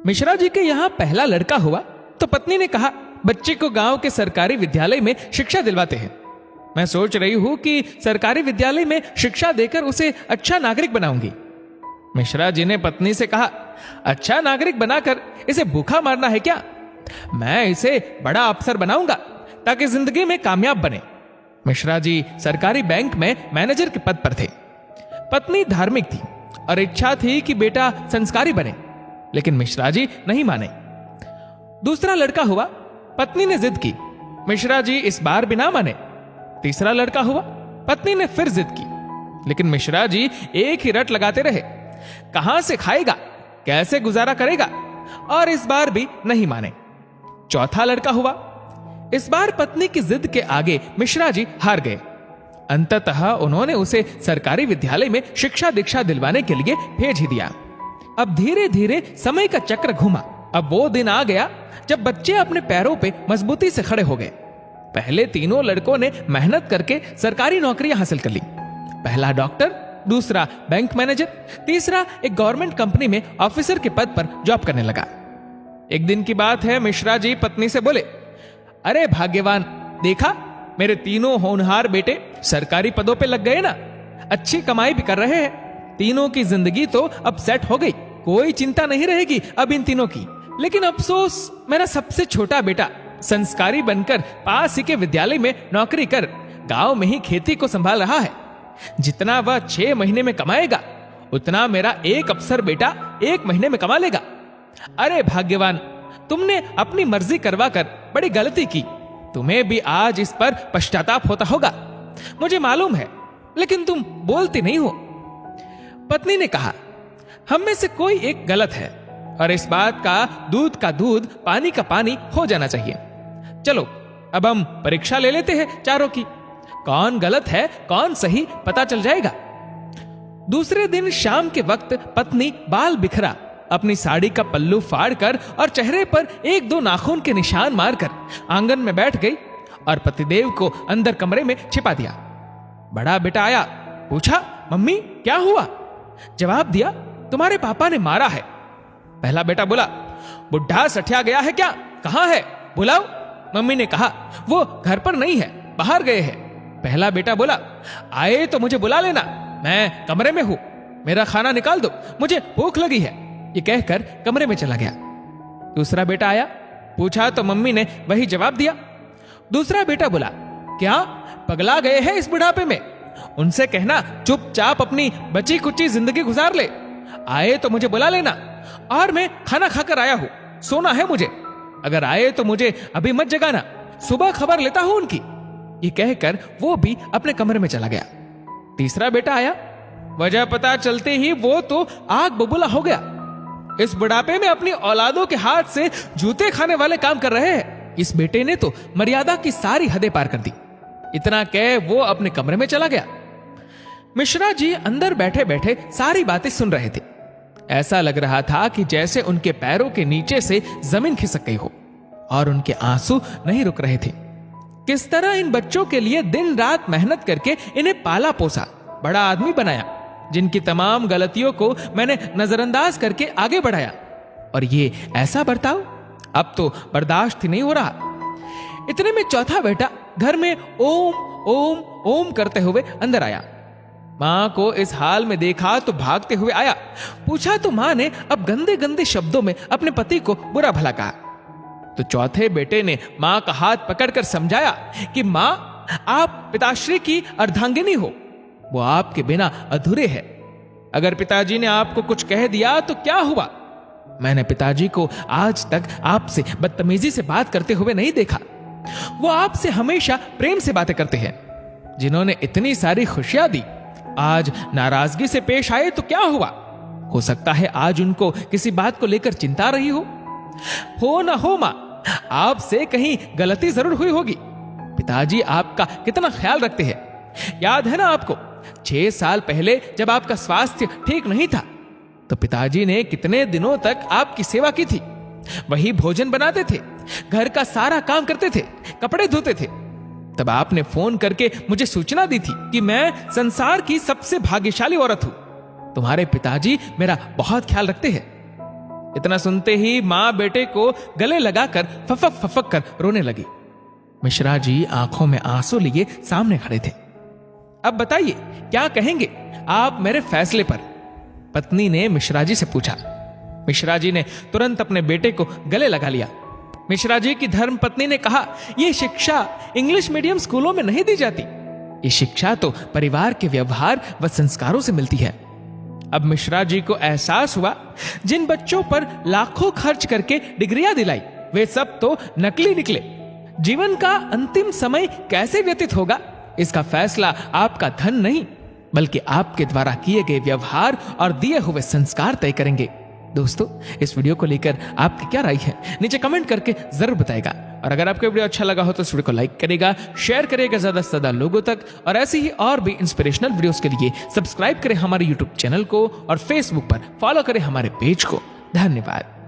मिश्रा जी के यहाँ पहला लड़का हुआ तो पत्नी ने कहा, बच्चे को गांव के सरकारी विद्यालय में शिक्षा दिलवाते हैं। मैं सोच रही हूं कि सरकारी विद्यालय में शिक्षा देकर उसे अच्छा नागरिक बनाऊंगी। मिश्रा जी ने पत्नी से कहा, अच्छा नागरिक बनाकर इसे भूखा मारना है क्या? मैं इसे बड़ा अफसर बनाऊंगा ताकि जिंदगी में कामयाब बने। मिश्रा जी सरकारी बैंक में मैनेजर के पद पर थे। पत्नी धार्मिक थी और इच्छा थी कि बेटा संस्कारी बने, लेकिन मिश्रा जी नहीं माने। दूसरा लड़का हुआ, पत्नी ने जिद की, मिश्रा जी इस बार भी ना माने। तीसरा लड़का हुआ, पत्नी ने फिर जिद की, लेकिन मिश्रा जी एक ही रट लगाते रहे, कहां से खाएगा, कैसे गुजारा करेगा, और इस बार भी नहीं माने। चौथा लड़का हुआ। इस बार पत्नी की जिद के आगे मिश्रा जी हार गए। अंततः उन्होंने उसे सरकारी विद्यालय में शिक्षा दीक्षा दिलवाने के लिए भेज ही दिया। अब धीरे धीरे समय का चक्र घूमा। अब वो दिन आ गया जब बच्चे अपने पैरों पे मजबूती से खड़े हो गए। पहले तीनों लड़कों ने मेहनत करके सरकारी नौकरियां हासिल कर ली। पहला डॉक्टर, दूसरा बैंक मैनेजर, तीसरा एक गवर्नमेंट कंपनी में ऑफिसर के पद पर जॉब करने लगा। एक दिन की बात है, मिश्रा जी पत्नी से बोले, अरे भाग्यवान, देखा मेरे तीनों होनहार बेटे सरकारी पदों पे लग गए ना, अच्छी कमाई भी कर रहे हैं। तीनों की जिंदगी तो अब सेट हो गई, कोई चिंता नहीं रहेगी अब इन तीनों की। लेकिन अफसोस, मेरा सबसे छोटा बेटा संस्कारी बनकर पास ही के विद्यालय में नौकरी कर गांव में ही खेती को संभाल रहा है। जितना वह 6 महीने में कमाएगा उतना मेरा एक अफसर बेटा 1 महीने में कमा लेगा। अरे भाग्यवान, तुमने अपनी मर्जी करवाकर बड़ी गलती की। तुम्हें भी आज इस पर पश्चाताप होता होगा, मुझे मालूम है, लेकिन तुम बोलती नहीं हो। पत्नी ने कहा, हम में से कोई एक गलत है और इस बात का दूध पानी का पानी हो जाना चाहिए। चलो अब हम परीक्षा ले लेते हैं चारों की, कौन गलत है कौन सही पता चल जाएगा। दूसरे दिन शाम के वक्त पत्नी बाल बिखरा अपनी साड़ी का पल्लू फाड़कर और चेहरे पर 1-2 नाखून के निशान मारकर आंगन में बैठ गई और पतिदेव को अंदर कमरे में छिपा दिया। बड़ा बेटा आया, पूछा, मम्मी क्या हुआ? जवाब दिया, तुम्हारे पापा ने मारा है। पहला बेटा बोला, बुढ़ा सठिया गया है क्या? कहां है, बुलाओ। मम्मी ने कहा, वो घर पर नहीं है, बाहर गए हैं। पहला बेटा बोला, आए तो मुझे बुला लेना, मैं कमरे में हूं, मेरा खाना निकाल दो, मुझे भूख लगी है। ये कहकर कमरे में चला गया। दूसरा बेटा आया, पूछा तो मम्मी ने वही जवाब दिया। दूसरा बेटा बोला, क्या पगला गए हैं इस बुढ़ापे में? उनसे कहना चुपचाप अपनी बची कुची जिंदगी गुजार ले। आए तो मुझे बुला लेना, और मैं खाना खाकर आया हूं, सोना है मुझे। अगर आए तो मुझे अभी मत जगाना, सुबह खबर लेता हूं उनकी। ये कहकर वो भी अपने कमरे में चला गया। तीसरा बेटा आया, वजह पता चलते ही वो तो आग बबूला हो गया। इस बुढ़ापे में अपनी औलादों के हाथ से जूते खाने वाले काम कर रहे हैं। इस बेटे ने तो मर्यादा की सारी हदें पार कर दी। इतना कह वो अपने कमरे में चला गया। मिश्रा जी अंदर बैठे बैठे सारी बातें सुन रहे थे। ऐसा लग रहा था कि जैसे उनके पैरों के नीचे से जमीन खिसक गई हो और उनके आंसू नहीं रुक रहे थे। किस तरह इन बच्चों के लिए दिन रात मेहनत करके इन्हें पाला पोसा, बड़ा आदमी बनाया, जिनकी तमाम गलतियों को मैंने नजरअंदाज करके आगे बढ़ाया, और ये ऐसा बर्ताव अब तो बर्दाश्त ही नहीं हो रहा। इतने में चौथा बेटा घर में ओम ओम ओम करते हुए अंदर आया। मां को इस हाल में देखा तो भागते हुए आया। पूछा तो मां ने अब गंदे गंदे शब्दों में अपने पति को बुरा भला कहा। तो चौथे बेटे ने मां का हाथ पकड़कर समझाया कि मां, आप पिताश्री की अर्धांगिनी हो, वो आपके बिना अधूरे है। अगर पिताजी ने आपको कुछ कह दिया तो क्या हुआ? मैंने पिताजी को आज तक आपसे बदतमीजी से बात करते हुए नहीं देखा। वो आपसे हमेशा प्रेम से बातें करते हैं। जिन्होंने इतनी सारी खुशियां दी, आज नाराजगी से पेश आए तो क्या हुआ? हो सकता है आज उनको किसी बात को लेकर चिंता रही हो ना हो मां, आपसे कहीं गलती जरूर हुई होगी। पिताजी आपका कितना ख्याल रखते हैं। याद है ना आपको, 6 साल पहले जब आपका स्वास्थ्य ठीक नहीं था तो पिताजी ने कितने दिनों तक आपकी सेवा की थी। वही भोजन बनाते थे, घर का सारा काम करते थे, कपड़े धोते थे। तब आपने फोन करके मुझे सूचना दी थी कि मैं संसार की सबसे भाग्यशाली औरत हूं। तुम्हारे पिताजी मेरा बहुत ख्याल रखते हैं। इतना सुनते ही मां बेटे को गले लगाकर फफक फफक कर रोने लगी। मिश्रा जी आंखों में आंसू लिए सामने खड़े थे। अब बताइए क्या कहेंगे आप मेरे फैसले पर? पत्नी ने मिश्रा जी से पूछा। मिश्रा जी ने तुरंत अपने बेटे को गले लगा लिया। मिश्रा जी की धर्म पत्नी ने कहा, यह शिक्षा इंग्लिश मीडियम स्कूलों में नहीं दी जाती। ये शिक्षा तो परिवार के व्यवहार व संस्कारों से मिलती है। अब मिश्रा जी को एहसास हुआ, जिन बच्चों पर लाखों खर्च करके डिग्रियां दिलाई वे सब तो नकली निकले। जीवन का अंतिम समय कैसे व्यतीत होगा, इसका फैसला आपका धन नहीं बल्कि आपके द्वारा किए गए व्यवहार और दिए हुए संस्कार तय करेंगे। दोस्तों, इस वीडियो को लेकर आपकी क्या राय है नीचे कमेंट करके जरूर बताएगा। और अगर आपको वीडियो अच्छा लगा हो तो इस वीडियो को लाइक करेगा, शेयर करेगा ज्यादा से ज्यादा लोगों तक, और ऐसी ही और भी इंस्पिरेशनल वीडियोस के लिए सब्सक्राइब करें हमारे यूट्यूब चैनल को और फेसबुक पर फॉलो करें हमारे पेज को। धन्यवाद।